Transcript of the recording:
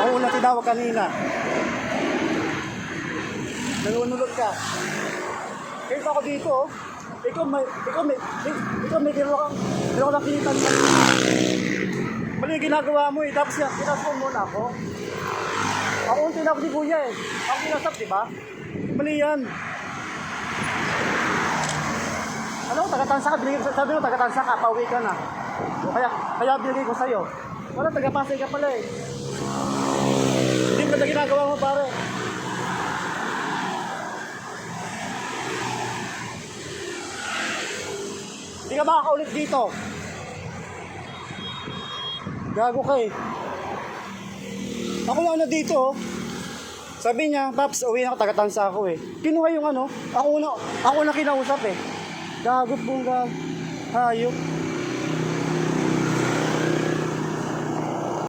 Ako una tinawag kanina. Nanunulot ka. Kaya ako dito, oh. Ikaw may ginawa kang nakikita niya. Mali yung ginagawa mo eh. Tapos kinasap mo muna ako. Ako ang tinawag ni Kuya eh. Ako kinasap, di ba? Mali yan. Ano, tagatansa ka. Sabi mo, tagatansa ka. Pauwi ka na. Kaya binigay ko sa'yo. Wala, tagapasay ka pala eh. Hindi mo na ginagawa mo, pare. Hindi ka makakaulit dito. Gago ka eh. Ako lang na dito oh. Sabi niya, Paps, uwi na ako, tagatansa ako eh. Kinuha yung ano, ako na kinausap eh. Gago pong hayop.